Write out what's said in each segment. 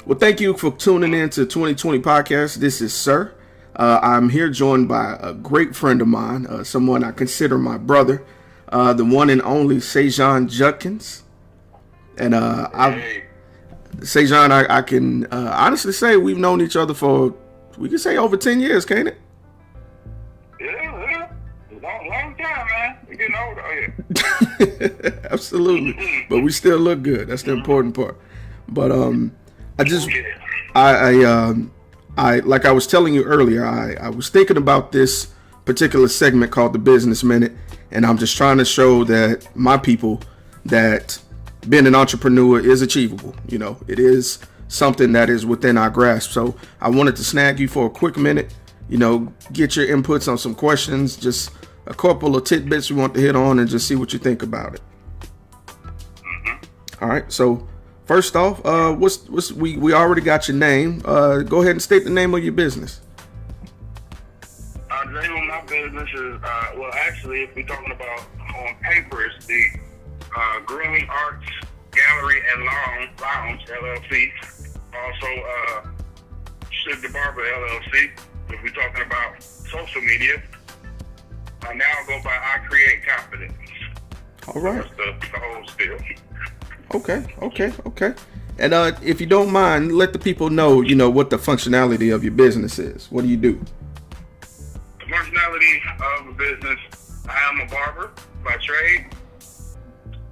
Well, thank you for tuning in to 2020 Podcast. This is Sir. I'm here joined by a great friend of mine, someone I consider my brother, the one and only Sazuan Judkins. And Sazuan, I can honestly say we've known each other for, we can say over 10 years, can't it? Yeah. Long time, man. We're getting older. Oh, yeah. Absolutely. But we still look good. That's the important part. But I like I was telling you earlier, I was thinking about this particular segment called the Business Minute, and I'm just trying to show that my people that being an entrepreneur is achievable. You know, it is something that is within our grasp. So I wanted to snag you for a quick minute, you know, get your inputs on some questions, just a couple of tidbits we want to hit on and just see what you think about it. All right. So first off, we already got your name. Go ahead and state the name of your business. The name of my business is, well, actually, if we're talking about on paper, it's the Grooming Arts Gallery and Lounge, LLC. Also, Sugar Barber, LLC. If we're talking about social media, now I go by I Create Confidence. All right. That's the whole spiel. Okay. And if you don't mind, let the people know, you know, what the functionality of your business is. What do you do? The functionality of the business, I am a barber by trade.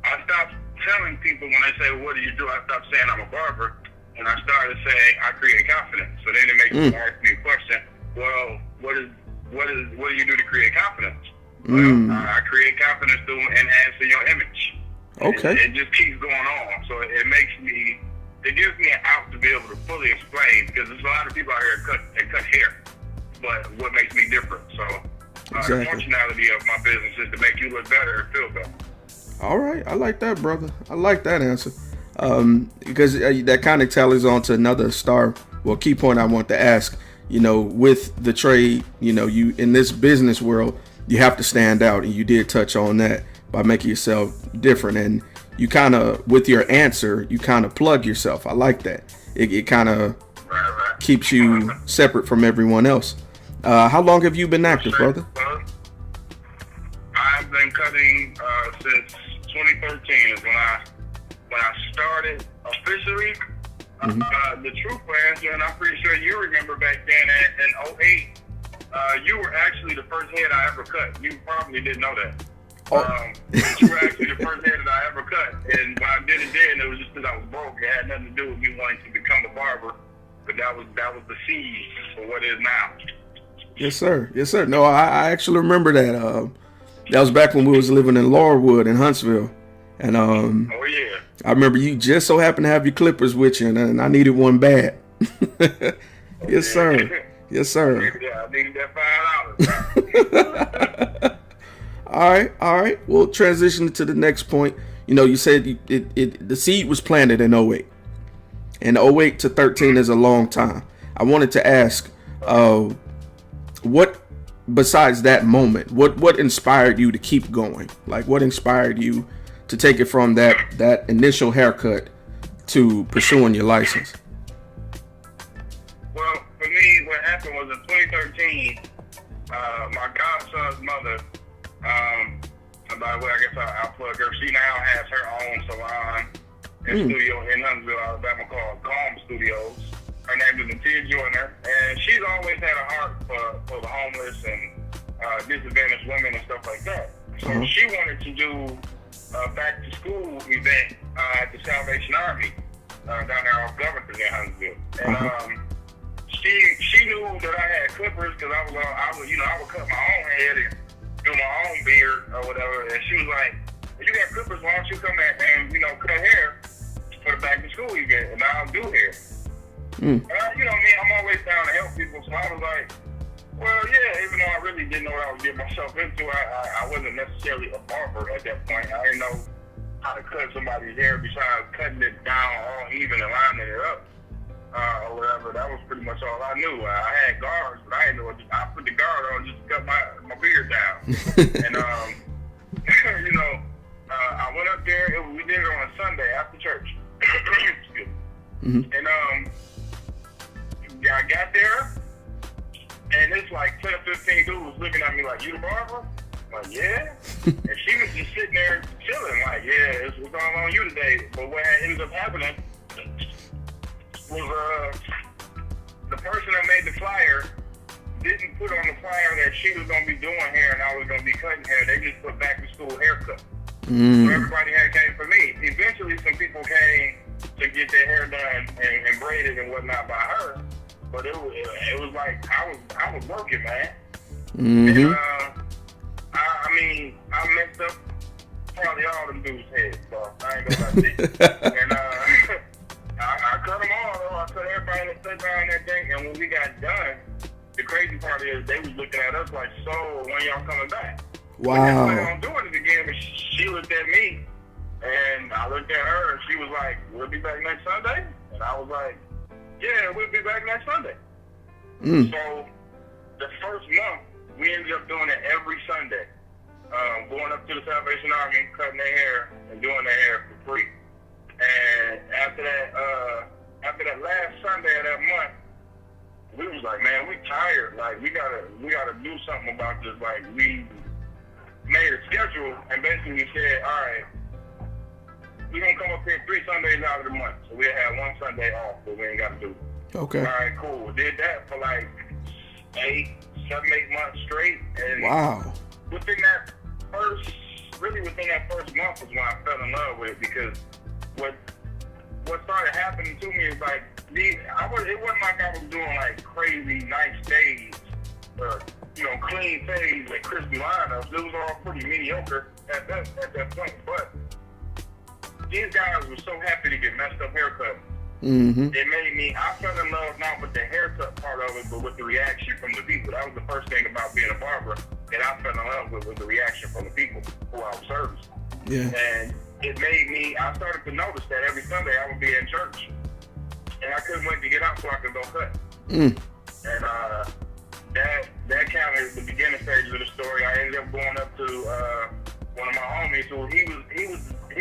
I stopped telling people when they say, what do you do? I stopped saying I'm a barber, and I started saying I create confidence. So then it makes them ask me a question, well, what do you do to create confidence? Well, I create confidence through enhancing your image. Okay. It just keeps going on. So it gives me an out to be able to fully explain, because there's a lot of people out here that cut hair. But what makes me different? So exactly. The functionality of my business is to make you look better and feel better. All right. I like that, brother. I like that answer. Because that kind of tallies on to another key point I want to ask. You know, with the trade, you know, you in this business world, you have to stand out, and you did touch on that by making yourself different. And you kind of, with your answer, you kind of plug yourself. I like that. It kind of keeps you separate from everyone else. How long have you been active, brother? I've been cutting since 2013 is when I started officially. The true answer, and I'm pretty sure you remember back then in 2008, you were actually the first head I ever cut. You probably didn't know that. You were actually the first head that I ever cut. And when I did it then, it was just because I was broke. It had nothing to do with me wanting to become a barber. But that was the seed for what it is now. Yes, sir. No, I actually remember that. That was back when we was living in Laurelwood in Huntsville. And oh yeah. I remember you just so happened to have your clippers with you, and I needed one bad. Yes, sir. Yeah, I needed that $5. All right. We'll transition to the next point. You know, you said the seed was planted in 2008. And 2008 to 13 is a long time. I wanted to ask, what besides that moment, what inspired you to keep going? Like, what inspired you to take it from that initial haircut to pursuing your license? Well, for me, what happened was in 2013, my godson's mother, by the way, I guess I'll plug her. She now has her own salon and studio in Huntsville, Alabama, called Calm Studios. Her name is Natia Joyner, and she's always had a heart for the homeless and disadvantaged women and stuff like that. So she wanted to do a back to school event at the Salvation Army down there off Governors in Huntsville. And she knew that I had clippers, because I would cut my own head and do my own beard or whatever. And she was like, if you got clippers, why don't you come and cut hair for the back to school event, and I'll do hair. And I'm always down to help people, so I was like, well, yeah, even though I really didn't know what I was getting myself into, I wasn't necessarily a barber at that point. I didn't know how to cut somebody's hair besides cutting it down all even and lining it up or whatever. That was pretty much all I knew. I had guards, but I didn't know what I put the guard on just to cut my beard down. And, I went up there. We did it on a Sunday after church. Mm-hmm. And I got there, and it's like 10 or 15 dudes looking at me like, "You the barber?" I'm like, "Yeah." And she was just sitting there chilling, like, "Yeah, what's going on you today?" But what ended up happening was the person that made the flyer didn't put on the flyer that she was going to be doing hair and I was going to be cutting hair. They just put back to school haircut. So everybody had came for me. Eventually, some people came to get their hair done and braided and whatnot by her. But it was like I was working, man. Mm-hmm. And I mean, I messed up probably all them dudes' heads, so I ain't gonna lie to you. And I cut them all, though. I cut everybody that sat down that thing. And when we got done, the crazy part is they was looking at us like, "So when y'all coming back?" Wow. We on doing it again, but she looked at me, and I looked at her, and she was like, "We'll be back next Sunday?" And I was like, "Yeah, we'll be back next Sunday." So the first month, we ended up doing it every Sunday, going up to the Salvation Army, cutting their hair, and doing their hair for free. And after that last Sunday of that month, we was like, "Man, we tired. Like, we gotta do something about this." Like, we made a schedule and basically said, "All right, we're gonna come up here 3 Sundays out of the month, so we'll have 1 Sunday off, but we ain't gotta do it." Okay. All right, cool. We did that for like 7, 8 months straight, and Wow. within that first month was when I fell in love with it, because what started happening to me is like, it wasn't like I was doing like crazy nice days, clean fades and crispy lineups. It was all pretty mediocre at that point. But these guys were so happy to get messed up haircuts. Mm-hmm. It made me, I fell in love not with the haircut part of it, but with the reaction from the people. That was the first thing about being a barber that I fell in love with, was the reaction from the people who I was servicing. Yeah. And it made me, I started to notice that every Sunday I would be in church, and I couldn't wait to get out so I could go cut. And that kind of the beginning stages of the story. I ended up going up to one of my homies who he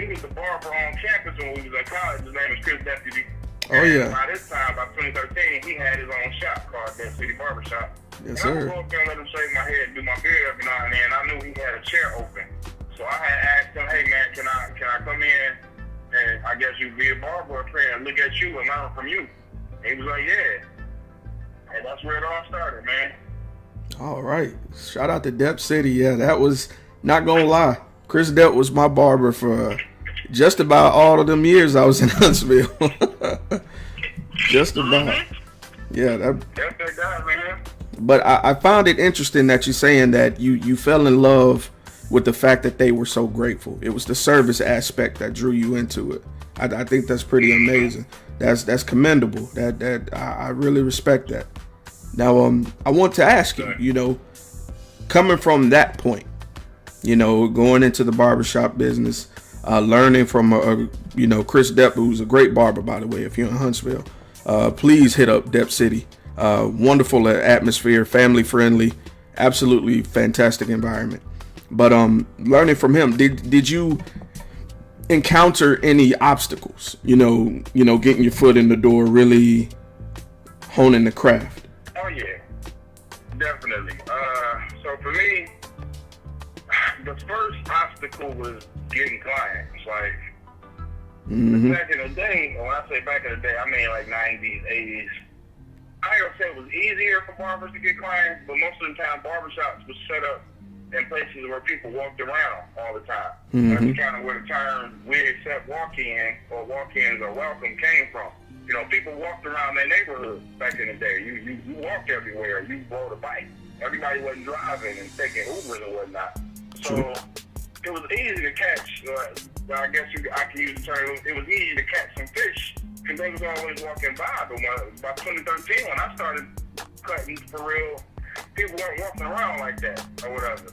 was the barber on campus when we was in college. His name was Chris Deputy. Oh, yeah. And by this time, by 2013, he had his own shop called Dead City Barber Shop. Yes, and I sir. would go up there and let him shave my head and do my beard every now and then. I knew he had a chair open, so I had asked him, "Hey man, can I come in and I guess you be a barber up here and look at you and learn from you?" And he was like, "Yeah." And that's where it all started, man. All right. Shout out to Dep City. Yeah, that was, not gonna lie, Chris Depp was my barber for just about all of them years I was in Huntsville. Just about. Yeah. That's that guy, man. But I found it interesting that you're saying that you fell in love with the fact that they were so grateful. It was the service aspect that drew you into it. I think that's pretty amazing. That's commendable. That I really respect that. Now, I want to ask you, coming from that point, going into the barbershop business, learning from Chris Depp, who's a great barber, by the way. If you're in Huntsville, please hit up Dep City. Wonderful atmosphere, family friendly, absolutely fantastic environment. But learning from him, did you encounter any obstacles? Getting your foot in the door, really honing the craft. Oh yeah, definitely. So for me, the first obstacle was getting clients. Like back in the day, when I say back in the day, I mean like 90s, 80s. I ain't gonna say it was easier for barbers to get clients, but most of the time barbershops was set up in places where people walked around all the time. That's kind of where the term "we accept walk-in" or "walk-ins are welcome" came from. People walked around their neighborhood back in the day. You walked everywhere. You rode a bike. Everybody wasn't driving and taking Ubers and whatnot. So it was easy to catch. I guess I can use the term. It was easy to catch some fish because they was always walking by. But by 2013, when I started cutting for real, people weren't walking around like that or whatever.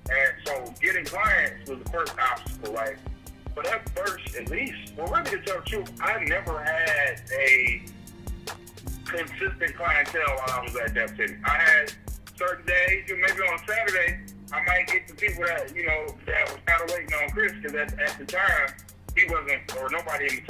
And so getting clients was the first obstacle. Like, but at first, at least, really to tell the truth, I never had a consistent clientele while I was at Dep City. I had certain days, maybe on Saturday, I might get the people that, that was kind of waiting on Chris, because at the time, he wasn't, or nobody in the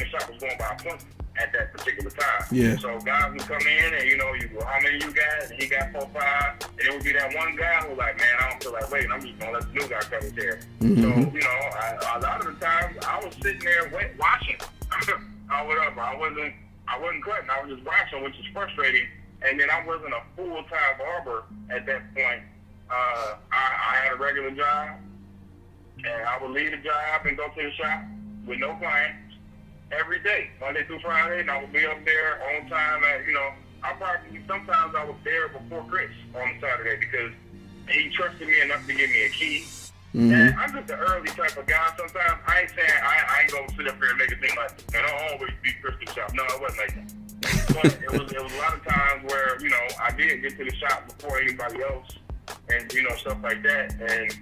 shop was going by appointment at that particular time. Yeah. So guys would come in and, you know, you go, how many you got? And he got 4, 5. And it would be that one guy who was like, man, I don't feel like waiting. I'm just going to let the new guy come in here. Mm-hmm. So, you know, a lot of the times I was sitting there watching or whatever. I wasn't cutting. I was just watching, which is frustrating. And then I wasn't a full-time barber at that point. I had a regular job, and I would leave the job and go to the shop with no clients every day, Monday through Friday, and I would be up there on time. You know, sometimes I was there before Chris on Saturday because he trusted me enough to give me a key. Mm-hmm. And I'm just an early type of guy. Sometimes I ain't saying I ain't gonna sit up here and make it seem like, and I'll always be Chris to the shop. No, it wasn't like that. But it was a lot of times where, you know, I did get to the shop before anybody else, and you know, stuff like that, and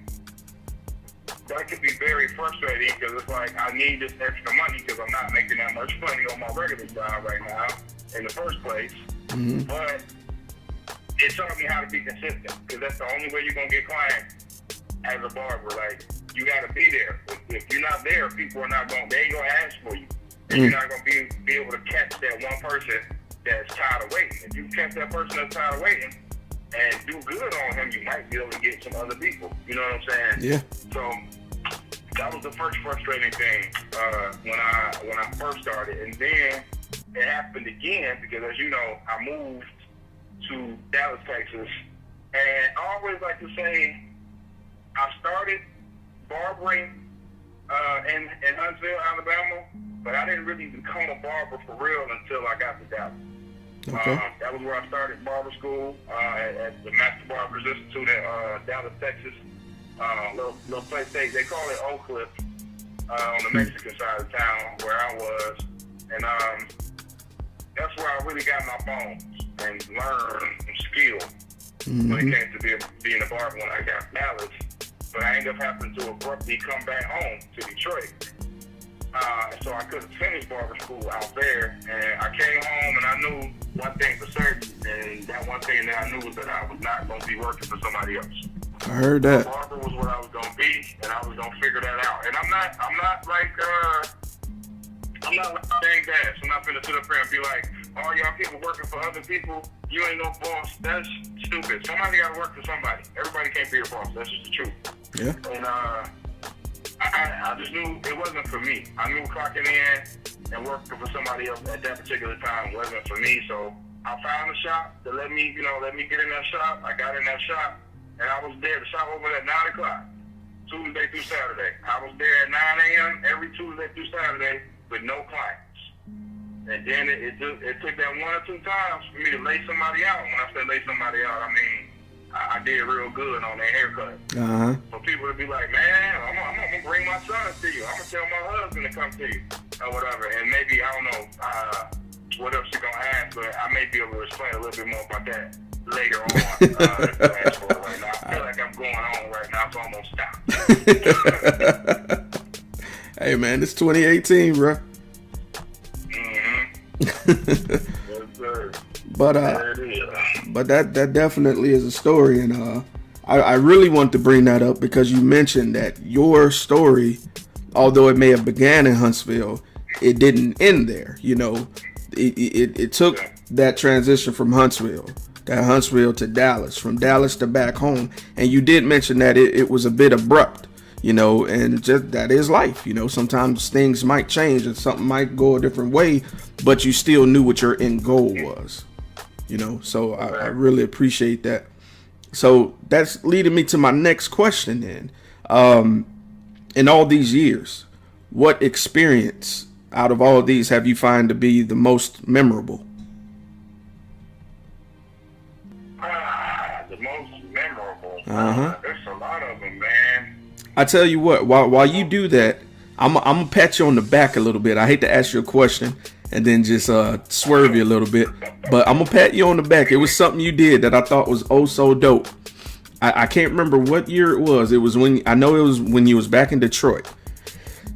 that could be very frustrating because it's like I need this extra money because I'm not making that much money on my regular job right now in the first place. Mm-hmm. But it taught me how to be consistent because that's the only way you're gonna get clients as a barber. Like, you gotta be there. If you're not there, people are not they ain't gonna ask for you. And you're not going to be able to catch that one person that's tired of waiting. If you catch that person that's tired of waiting and do good on him, you might be able to get some other people. You know what I'm saying? Yeah. So that was the first frustrating thing when I first started. And then it happened again because, as you know, I moved to Dallas, Texas. And I always like to say I started barbering in Huntsville, Alabama, but I didn't really become a barber for real until I got to Dallas. Okay. That was where I started barber school at the Master Barbers Institute at Dallas, Texas. Little place they call it Oak Cliff on the Mexican side of town where I was, and that's where I really got my bones and learned some skill when it came to being a barber when I got to Dallas. But I ended up having to abruptly come back home to Detroit. So I couldn't finish barber school out there. And I came home and I knew one thing for certain. And that one thing that I knew was that I was not going to be working for somebody else. I heard that. Barber was what I was going to be, and I was going to figure that out. And I'm not like Dang Dash. I'm not going to sit up here and be like, all y'all people working for other people, you ain't no boss. That's stupid. Somebody got to work for somebody. Everybody can't be a boss. That's just the truth. Yeah. And I just knew it wasn't for me. I knew clocking in and working for somebody else at that particular time wasn't for me. So I found a shop that let me get in that shop. I got in that shop, and I was there. The shop opened at 9 o'clock, Tuesday through Saturday. I was there at 9 a.m. every Tuesday through Saturday with no clients. And then it took that 1 or 2 times for me to lay somebody out. When I say lay somebody out, I mean I did real good on their haircut. Uh-huh. For people to be like, man, I'm going to bring my son to you. I'm going to tell my husband to come to you or whatever. And maybe, I don't know what else you're going to ask, but I may be able to explain a little bit more about that later on. Right now. I feel like I'm going on right now, so I'm going to stop. Hey, man, it's 2018, bro. Yes, sir. But that definitely is a story, and I really want to bring that up because you mentioned that your story, although it may have began in Huntsville, it didn't end there. You know, it took that transition from Huntsville to Dallas, from Dallas to back home, and you did mention that it was a bit abrupt. You know, and just that is life. You know, sometimes things might change and something might go a different way, but you still knew what your end goal was. You know, so I really appreciate that. So that's leading me to my next question then. In all these years, what experience out of all of these have you found to be the most memorable? The most memorable? Uh-huh. There's a lot of them, man. I tell you what, while you do that, I'm gonna pat you on the back a little bit. I hate to ask you a question and then just swerve you a little bit, but I'm gonna pat you on the back. It was something you did that I thought was oh so dope. I can't remember what year it was. It was when you was back in Detroit.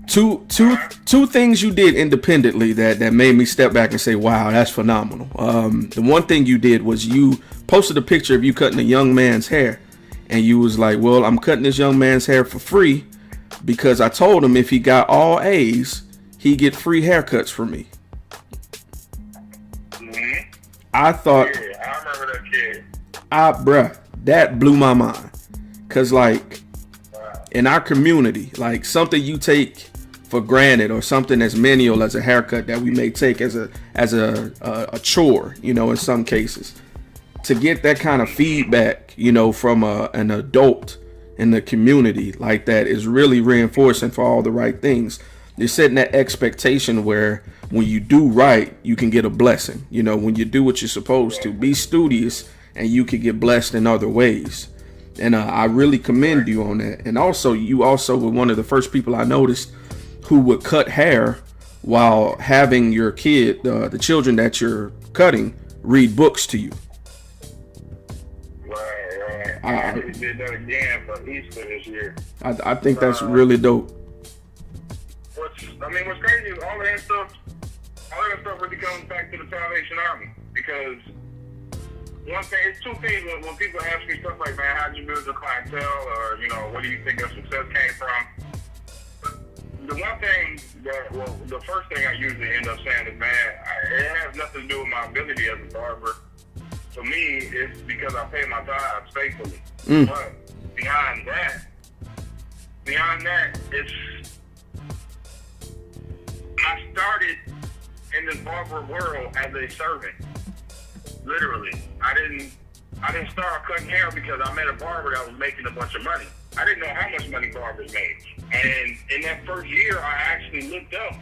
Two things you did independently that made me step back and say, wow, that's phenomenal. The one thing you did was you posted a picture of you cutting a young man's hair. And you was like, well, I'm cutting this young man's hair for free because I told him if he got all A's, he'd get free haircuts from me. Mm-hmm. I thought, Yeah, I remember that kid. bruh, that blew my mind. Cause like Wow. in our community, like something you take for granted or something as menial as a haircut that we may take as a chore, you know, in some cases, to get that kind of feedback, you know, from an adult in the community like that is really reinforcing for all the right things. You're setting that expectation where when you do right, you can get a blessing. You know, when you do what you're supposed to, be studious, and you can get blessed in other ways. And I really commend you on that. And also, you also were one of the first people I noticed who would cut hair while having your kid, the children that you're cutting, read books to you. Right. I actually did that again for Easter this year. I think that's really dope. What's crazy is all of that stuff really comes back to the Salvation Army. Because one thing, it's two things when people ask me stuff like, man, how'd you build your clientele? Or, you know, what do you think your success came from? The one thing the first thing I usually end up saying is, man, it has nothing to do with my ability as a barber. For me, it's because I pay my tithes faithfully. But beyond that, it's I started in this barber world as a servant. Literally. I didn't start cutting hair because I met a barber that was making a bunch of money. I didn't know how much money barbers made. And in that first year, I actually looked up,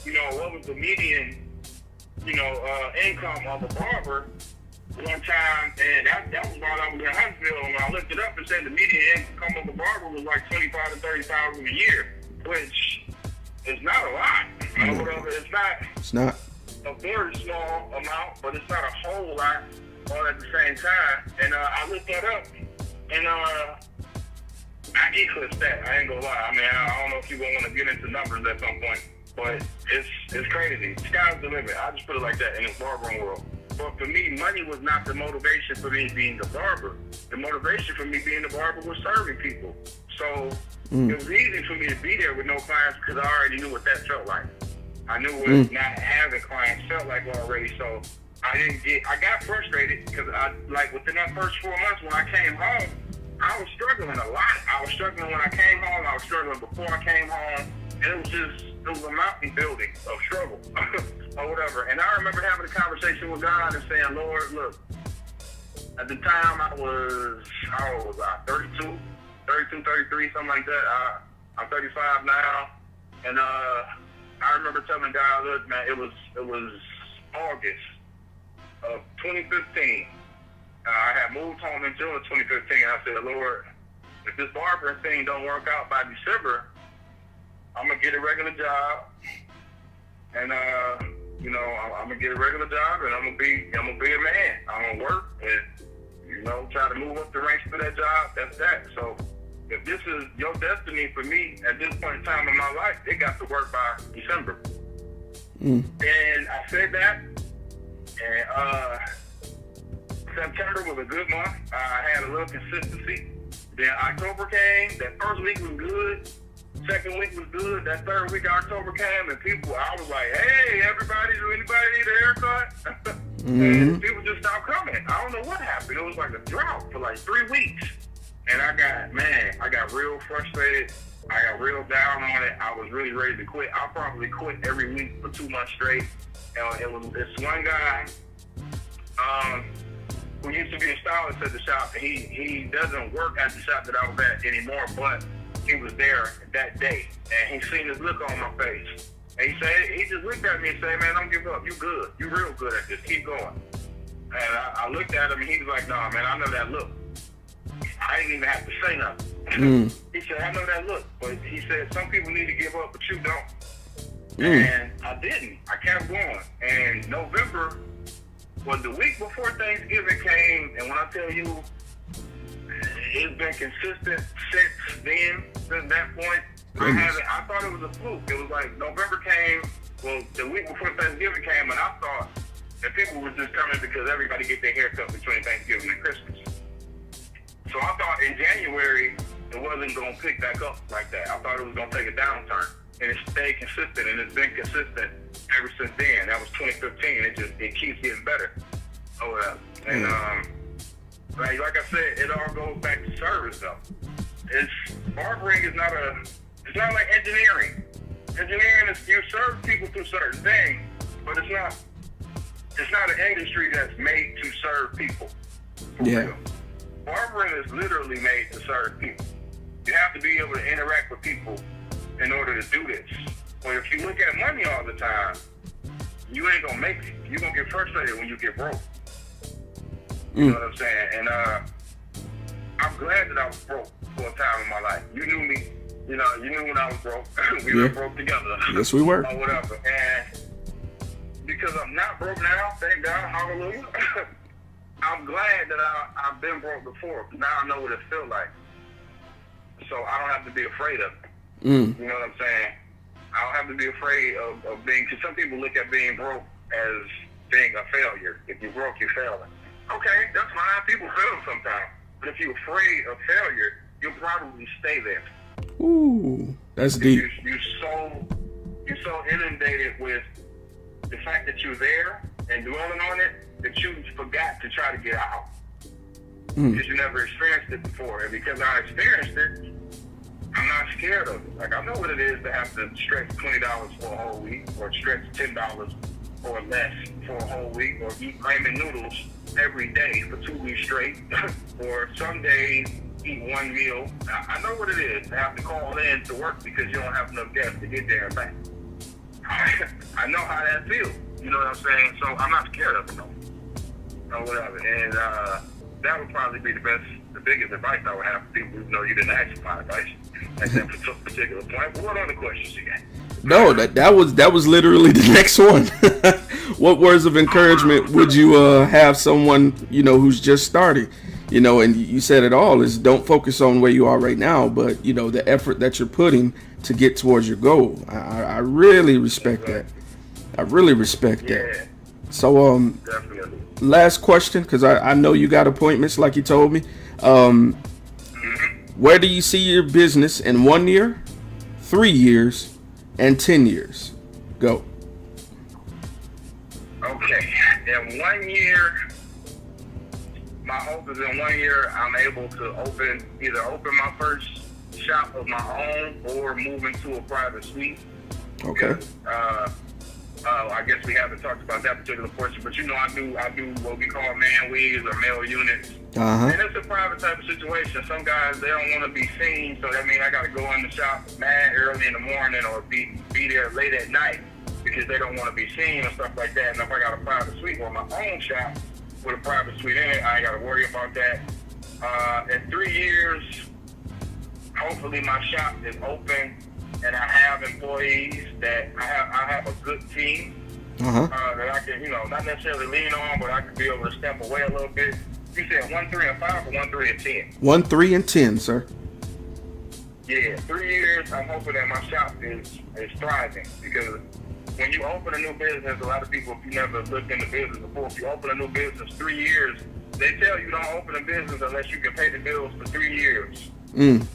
you know, what was the median, you know, income of a barber one time, and that was while I was in Huntsville. And when I looked it up, it said the median income of a barber was like $25,000 to $30,000 a year, which is not a lot. It's not a very small amount, but it's not a whole lot all at the same time. And I looked that up, and I eclipsed that. I ain't gonna lie. I mean, I don't know if you want to get into numbers at some point, but it's crazy. Sky's the limit. I just put it like that in the barbering world. But for me, money was not the motivation for me being the barber. The motivation for me being the barber was serving people. So it was easy for me to be there with no clients because I already knew what that felt like. I knew what not having clients felt like already. So I got frustrated because within that first 4 months when I came home, I was struggling a lot. I was struggling when I came home. I was struggling before I came home. And it was a mountain building of struggle or whatever. And I remember having a conversation with God and saying, Lord, look, at the time I was, how old was I? 32, 33, something like that. I'm 35 now. And I remember telling God, look, man, it was August of 2015. I had moved home in June of 2015. And I said, Lord, if this barbering thing don't work out by December, I'm gonna get a regular job, and you know, I'm gonna get a regular job, and I'm gonna be a man. I'm gonna work, and you know, try to move up the ranks for that job. That's that. So, if this is your destiny for me at this point in time in my life, it got to work by December. And I said that, and September was a good month. I had a little consistency. Then October came. That first week was good. Second week was good. That third week, October came, and I was like, hey, everybody, do anybody need a haircut? And people just stopped coming. I don't know what happened. It was like a drought for like 3 weeks. And I got real frustrated. I got real down on it. I was really ready to quit. I probably quit every week for 2 months straight. It was this one guy who used to be a stylist at the shop. And he doesn't work at the shop that I was at anymore, but he was there that day, and he seen this look on my face. And he just looked at me and said, man, don't give up. You good. You real good at this. Keep going. And I looked at him, and he was like, nah, man, I know that look. I didn't even have to say nothing. He said, I know that look. But he said, some people need to give up, but you don't. And I didn't. I kept going. And November was the week before Thanksgiving came, and when I tell you, it's been consistent since that point. I thought it was a fluke. It was like November came, well, the week before Thanksgiving came, and I thought that people were just coming because everybody get their haircut between Thanksgiving and Christmas. So I thought in January, it wasn't going to pick back up like that. I thought it was going to take a downturn, and it stayed consistent, and it's been consistent ever since then. That was 2015. It keeps getting better. Oh yeah. And like I said, it all goes back to service though. Barbering is it's not like engineering. Engineering is you serve people through certain things, but it's not an industry that's made to serve people. For real. Barbering is literally made to serve people. You have to be able to interact with people in order to do this. Well, if you look at money all the time, you ain't gonna make it. You're gonna get frustrated when you get broke. You know what I'm saying? And I'm glad that I was broke for a time in my life. You knew me. You knew when I was broke. We were broke together. Yes, we were. Or whatever. And because I'm not broke now, thank God, hallelujah. I'm glad that I've been broke before. Now I know what it feels like. So I don't have to be afraid of it. You know what I'm saying? I don't have to be afraid of being, because some people look at being broke as being a failure. If you're broke, you're failing. Okay, that's fine. People fail sometimes. But if you're afraid of failure, you'll probably stay there. Ooh, that's deep. You're so inundated with the fact that you're there and dwelling on it that you forgot to try to get out. Because you never experienced it before. And because I experienced it, I'm not scared of it. Like, I know what it is to have to stretch $20 for a whole week, or stretch $10 or less for a whole week, or eat ramen noodles every day for 2 weeks straight, or some days eat one meal. I know what it is to have to call in to work because you don't have enough gas to get there and back. I know how that feels. You know what I'm saying? So I'm not scared of it, or whatever. And that would probably be the biggest advice I would have for people who know you didn't ask for my advice at that particular point. But what other questions you got? No, that was literally the next one. What words of encouragement would you have someone, who's just starting? And you said it all is don't focus on where you are right now, but the effort that you're putting to get towards your goal. I really respect that. I really respect that. So definitely. Last question, because I know you got appointments like you told me. Where do you see your business in 1 year, 3 years, and 10 years? Go. Okay. In 1 year, my hope is in 1 year I'm able to either open my first shop of my own or move into a private suite. Okay. Because, I guess we haven't talked about that particular portion, but I do what we call man wigs or male units. And it's a private type of situation. Some guys, they don't want to be seen, so that means I got to go in the shop mad early in the morning or be there late at night because they don't want to be seen and stuff like that. And if I got a private suite or my own shop with a private suite in it, I ain't got to worry about that. In 3 years, hopefully my shop is open and I have employees that I have a good team that I can, not necessarily lean on, but I can be able to step away a little bit. You said 1, 3, and 5 or 1, 3, and 10? 1, 3, and 10, sir. Yeah, 3 years, I'm hoping that my shop is thriving because when you open a new business, a lot of people, if you never looked into business before, if you open a new business 3 years, they tell you don't open a business unless you can pay the bills for 3 years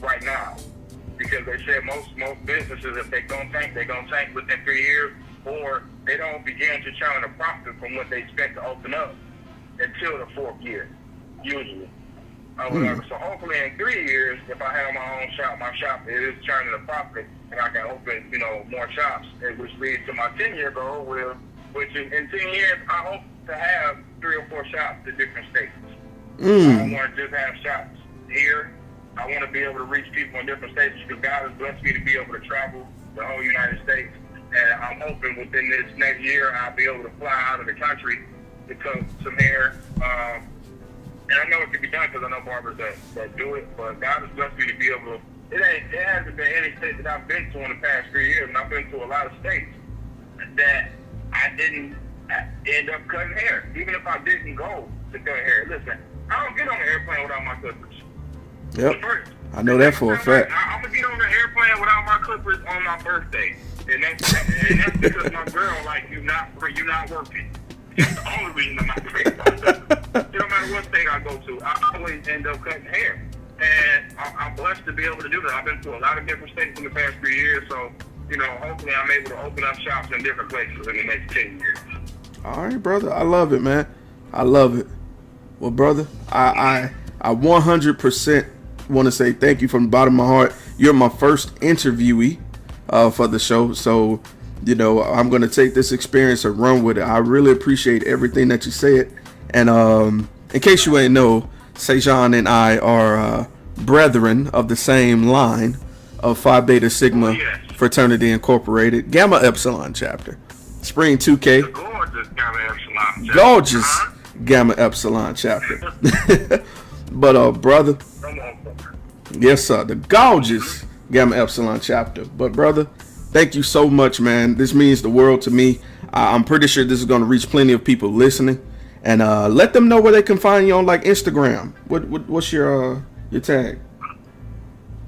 right now. Because they said most businesses, if they don't tank, they're going to tank within 3 years, or they don't begin to turn a profit from what they expect to open up until the 4th year, usually. Whatever. So hopefully in 3 years, if I have my own shop, my shop is turning a profit, and I can open, more shops, which leads to my 10-year goal, which in 10 years, I hope to have 3 or 4 shops in different states. I don't want to just have shops here. I want to be able to reach people in different states because God has blessed me to be able to travel the whole United States. And I'm hoping within this next year I'll be able to fly out of the country to cut some hair. And I know it can be done because I know barbers that do it. But God has blessed me to be able to. It hasn't been any state that I've been to in the past 3 years, and I've been to a lot of states that I didn't end up cutting hair. Even if I didn't go to cut hair. Listen, I don't get on the airplane without my clippers. Yep, I know that for a fact. I'm gonna get on the airplane without my clippers on my birthday, and that's because my girl you're not working. That's the only reason I'm not crazy. No matter what state I go to, I always end up cutting hair, and I'm blessed to be able to do that. I've been to a lot of different states in the past 3 years, so hopefully I'm able to open up shops in different places in the next 10 years. All right, brother. I love it, man. I love it. Well, brother, I 100% want to say thank you from the bottom of my heart. You're my first interviewee for the show, so I'm going to take this experience and run with it. I really appreciate everything that you said. And in case you ain't know, Sazuan and I are brethren of the same line of Phi Beta Sigma Fraternity Incorporated, Gamma Epsilon chapter, Spring 2K. The gorgeous Gamma Epsilon chapter. Gorgeous Gamma Epsilon chapter. But brother, yes sir, the gorgeous Gamma Epsilon chapter. But brother, thank you so much, man. This means the world to me. I'm pretty sure this is going to reach plenty of people listening. And let them know where they can find you on like Instagram. What's your tag?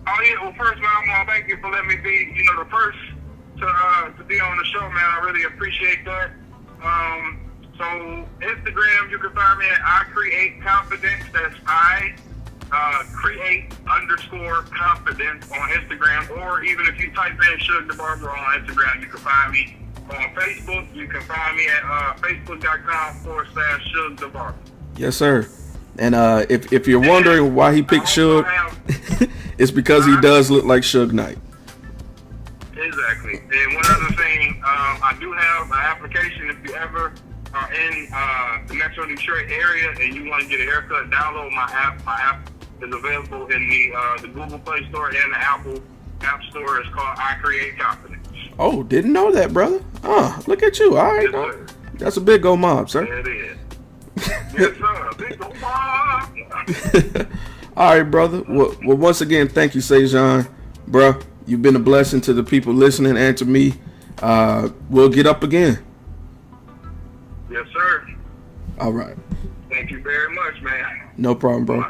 Oh yeah, well first man, I want to thank you for letting me be, the first to be on the show, man. I really appreciate that. So Instagram, you can find me at I Create Confidence. That's create _confidence on Instagram, or even if you type in Suge the Barber on Instagram, you can find me. On Facebook, you can find me at facebook.com/Suge the Barber. Yes, sir. And if you're wondering why he picked Suge, it's because he does look like Suge Knight. Exactly. And one other thing, I do have an application. If you ever are in the Metro Detroit area and you want to get a haircut, download my app. My app is available in the Google Play Store and the Apple App Store. It's called I Create Confidence. Oh, didn't know that, brother. Look at you. All right, yes, that's a big old mob, sir. Yeah, it is. Yes, sir. Big old mob. All right, brother. Well, once again, thank you, Sazuan. Bruh, you've been a blessing to the people listening and to me. We'll get up again. Yes, sir. All right. Thank you very much, man. No problem, bro.